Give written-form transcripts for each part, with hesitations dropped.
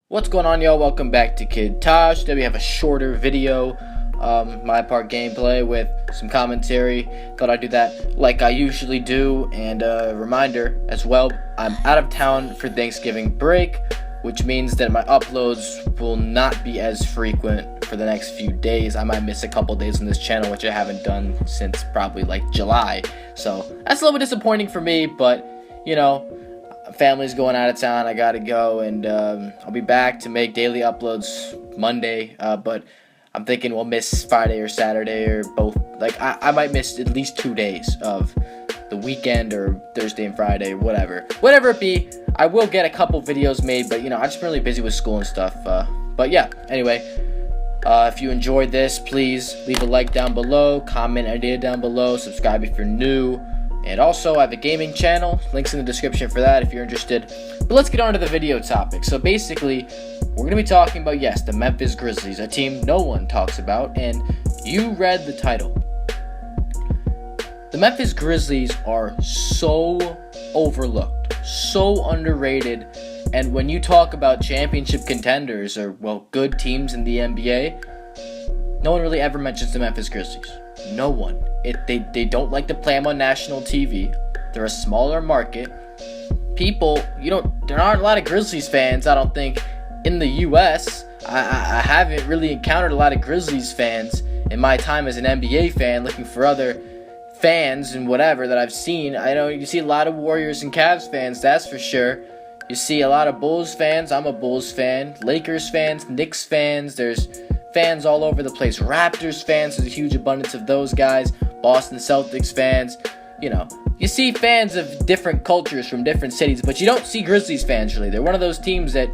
What's going on, y'all? Welcome back to Kid Tosh. Today we have a shorter video, MyPark gameplay with some commentary. Thought I'd do that like I usually do, and a reminder as well, I'm out of town for Thanksgiving break, which means that my uploads will not be as frequent for the next few days. I might miss a couple days on this channel, which I haven't done since probably like July, so that's a little bit disappointing for me, but you know, family's going out of town, I gotta go, and I'll be back to make daily uploads Monday, but I'm thinking we'll miss Friday or Saturday or both. Like, I might miss at least 2 days of the weekend or Thursday and Friday, whatever it be. I will get a couple videos made, but you know, I've just been really busy with school and stuff, but yeah, anyway, if you enjoyed this, please leave a like down below, comment idea down below, subscribe if you're new. And also, I have a gaming channel, links in the description for that if you're interested. But let's get on to the video topic. So basically, we're going to be talking about, yes, the Memphis Grizzlies, a team no one talks about, and you read the title. The Memphis Grizzlies are so overlooked, so underrated, and when you talk about championship contenders or, well, good teams in the NBA, no one really ever mentions the Memphis Grizzlies. No one. They don't like to play them on national TV. They're a smaller market. People, there aren't a lot of Grizzlies fans, I don't think, in the U.S. I haven't really encountered a lot of Grizzlies fans in my time as an NBA fan, looking for other fans and whatever that I've seen. I know you see a lot of Warriors and Cavs fans, that's for sure. You see a lot of Bulls fans. I'm a Bulls fan. Lakers fans, Knicks fans. There's fans all over the place. Raptors fans, there's a huge abundance of those guys. Boston Celtics fans, you see fans of different cultures from different cities, but you don't see Grizzlies fans really. They're one of those teams that,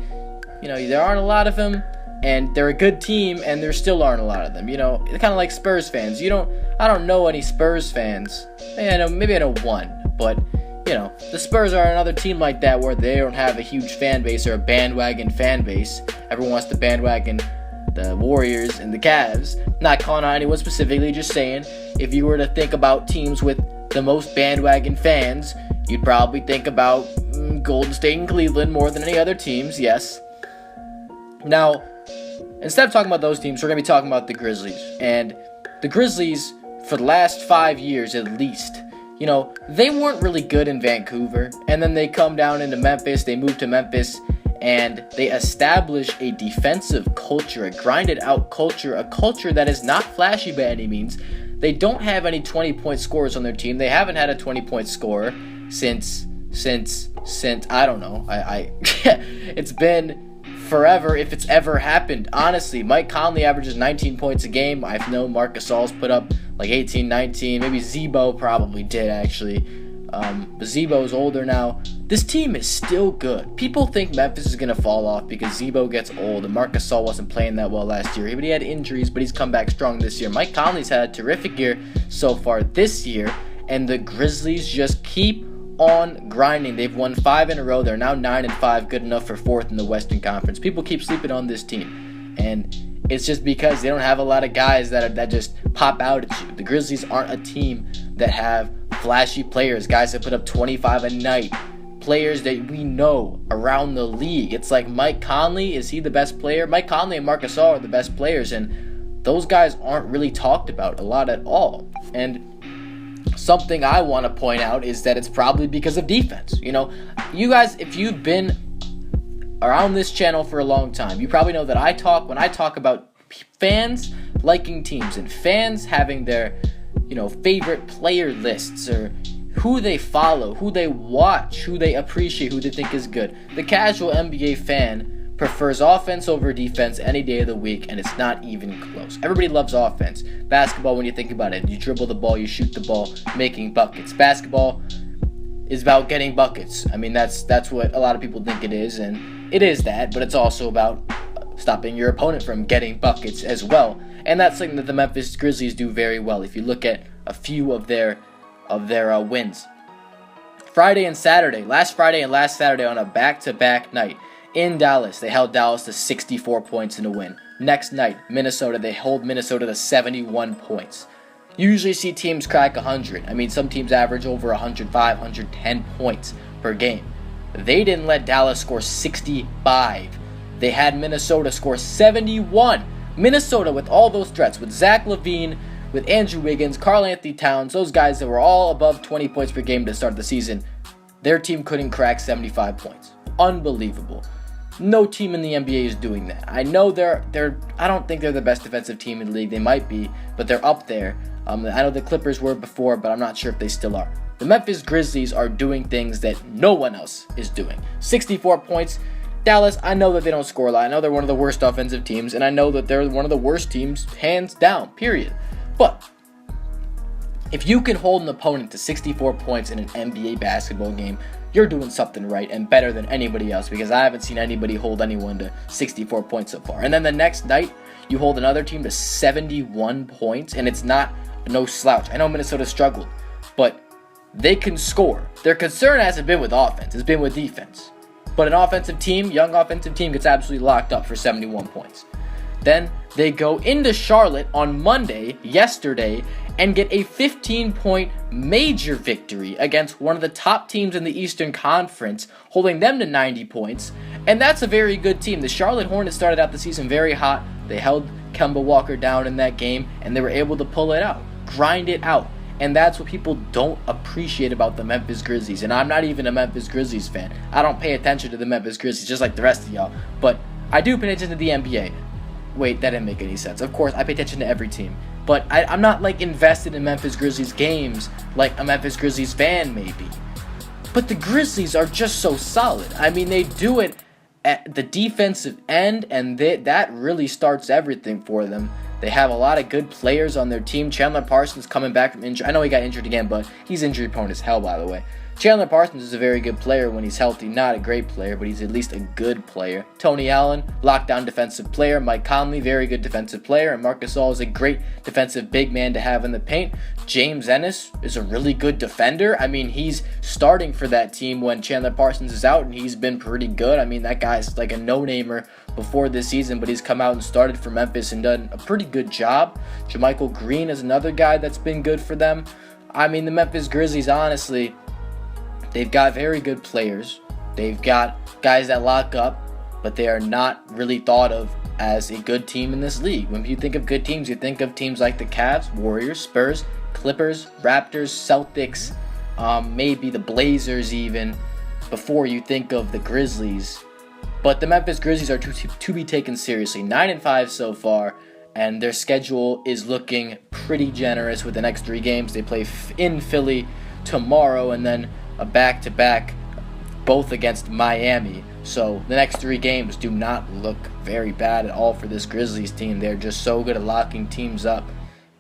there aren't a lot of them, and they're a good team, and there still aren't a lot of them. It's kind of like Spurs fans. I don't know any Spurs fans. Maybe I know one, but the Spurs are another team like that where they don't have a huge fan base or a bandwagon fan base. Everyone wants to bandwagon the Warriors and the Cavs. Not calling out anyone specifically, just saying, if you were to think about teams with the most bandwagon fans, you'd probably think about Golden State and Cleveland more than any other teams, yes. Now, instead of talking about those teams, we're going to be talking about the Grizzlies. And the Grizzlies, for the last 5 years at least, they weren't really good in Vancouver, and then they come down into Memphis, they move to Memphis, and they establish a defensive culture, a grinded-out culture, a culture that is not flashy by any means. They don't have any 20-point scorers on their team. They haven't had a 20-point scorer since I don't know. It's been forever if it's ever happened. Honestly, Mike Conley averages 19 points a game. I've known Marc Gasol's put up like 18, 19. Maybe Zebo probably did, actually. But Zebo's older now. This team is still good. People think Memphis is going to fall off because Zebo gets old and Marc Gasol wasn't playing that well last year. But he had injuries, but he's come back strong this year. Mike Conley's had a terrific year so far this year, and the Grizzlies just keep on grinding. They've won 5 in a row. They're now 9-5, good enough for 4th in the Western Conference. People keep sleeping on this team, and it's just because they don't have a lot of guys that just pop out at you. The Grizzlies aren't a team that have flashy players, guys that put up 25 a night, players that we know around the league. It's like Mike Conley, is he the best player? Mike Conley and Marc Gasol are the best players, and those guys aren't really talked about a lot at all. And something I want to point out is that it's probably because of defense. You guys, if you've been around this channel for a long time, you probably know that when I talk about fans liking teams and fans having their favorite player lists, or who they follow, who they watch, who they appreciate, who they think is good. The casual NBA fan prefers offense over defense any day of the week, and it's not even close. Everybody loves offense. Basketball, when you think about it, you dribble the ball, you shoot the ball, making buckets. Basketball is about getting buckets. I mean, that's what a lot of people think it is, and it is that, but it's also about stopping your opponent from getting buckets as well. And that's something that the Memphis Grizzlies do very well. If you look at a few of their wins, Friday and Saturday, last Friday and last Saturday on a back-to-back night in Dallas, they held Dallas to 64 points in a win. Next night, Minnesota, they hold Minnesota to 71 points. You usually see teams crack 100. I mean, some teams average over 105, 110 points per game. They didn't let Dallas score 65 They had Minnesota score 71. Minnesota with all those threats, with Zach LaVine, with Andrew Wiggins, Karl Anthony Towns, those guys that were all above 20 points per game to start the season, their team couldn't crack 75 points. Unbelievable. No team in the NBA is doing that. I know I don't think they're the best defensive team in the league. They might be, but they're up there. I know the Clippers were before, but I'm not sure if they still are. The Memphis Grizzlies are doing things that no one else is doing. 64 points. Dallas, I know that they don't score a lot. I know they're one of the worst offensive teams, and I know that they're one of the worst teams, hands down, period. But if you can hold an opponent to 64 points in an NBA basketball game, you're doing something right and better than anybody else, because I haven't seen anybody hold anyone to 64 points so far. And then the next night, you hold another team to 71 points, and it's no slouch. I know Minnesota struggled, but they can score. Their concern hasn't been with offense, it's been with defense. But an offensive team, young offensive team, gets absolutely locked up for 71 points. Then they go into Charlotte on Monday, yesterday, and get a 15-point major victory against one of the top teams in the Eastern Conference, holding them to 90 points. And that's a very good team. The Charlotte Hornets started out the season very hot. They held Kemba Walker down in that game, and they were able to pull it out, grind it out. And that's what people don't appreciate about the Memphis Grizzlies. And I'm not even a Memphis Grizzlies fan. I don't pay attention to the Memphis Grizzlies just like the rest of y'all. But I do pay attention to the NBA. Wait, that didn't make any sense. Of course, I pay attention to every team. But I'm not invested in Memphis Grizzlies games like a Memphis Grizzlies fan may be. But the Grizzlies are just so solid. I mean, they do it at the defensive end, and that really starts everything for them. They have a lot of good players on their team. Chandler Parsons coming back from injury. I know he got injured again, but he's injury prone as hell, by the way. Chandler Parsons is a very good player when he's healthy. Not a great player, but he's at least a good player. Tony Allen, lockdown defensive player. Mike Conley, very good defensive player. And Marc Gasol is a great defensive big man to have in the paint. James Ennis is a really good defender. I mean, he's starting for that team when Chandler Parsons is out, and he's been pretty good. I mean, that guy's like a no-namer before this season, but he's come out and started for Memphis and done a pretty good job. JaMychal Green is another guy that's been good for them. I mean, the Memphis Grizzlies, honestly, they've got very good players. They've got guys that lock up, but they are not really thought of as a good team in this league. When you think of good teams, you think of teams like the Cavs, Warriors, Spurs, Clippers, Raptors, Celtics, maybe the Blazers even, before you think of the Grizzlies. But the Memphis Grizzlies are to be taken seriously. 9-5 so far, and their schedule is looking pretty generous with the next 3 games. They play in Philly tomorrow, and then a back-to-back, both against Miami. So the next 3 games do not look very bad at all for this Grizzlies team. They're just so good at locking teams up,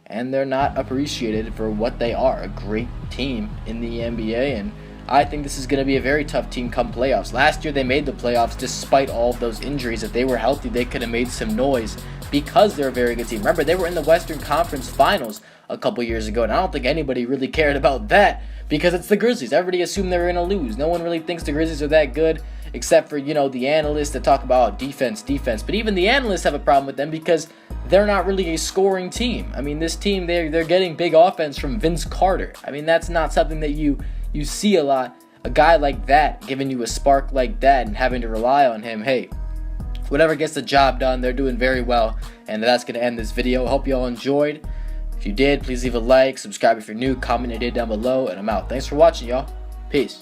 and they're not appreciated for what they are, a great team in the NBA. And I think this is going to be a very tough team come playoffs. Last year they made the playoffs despite all of those injuries. If they were healthy, they could have made some noise because they're a very good team. Remember, they were in the Western Conference Finals a couple years ago, and I don't think anybody really cared about that because it's the Grizzlies. Everybody assumed they were going to lose. No one really thinks the Grizzlies are that good, except for, the analysts that talk about defense. But even the analysts have a problem with them because they're not really a scoring team. I mean, this team, they're getting big offense from Vince Carter. I mean, that's not something that you see a lot. A guy like that giving you a spark like that and having to rely on him. Hey, whatever gets the job done, they're doing very well. And that's going to end this video. I hope you all enjoyed. If you did, please leave a like, subscribe if you're new, comment your did down below, and I'm out. Thanks for watching, y'all. Peace.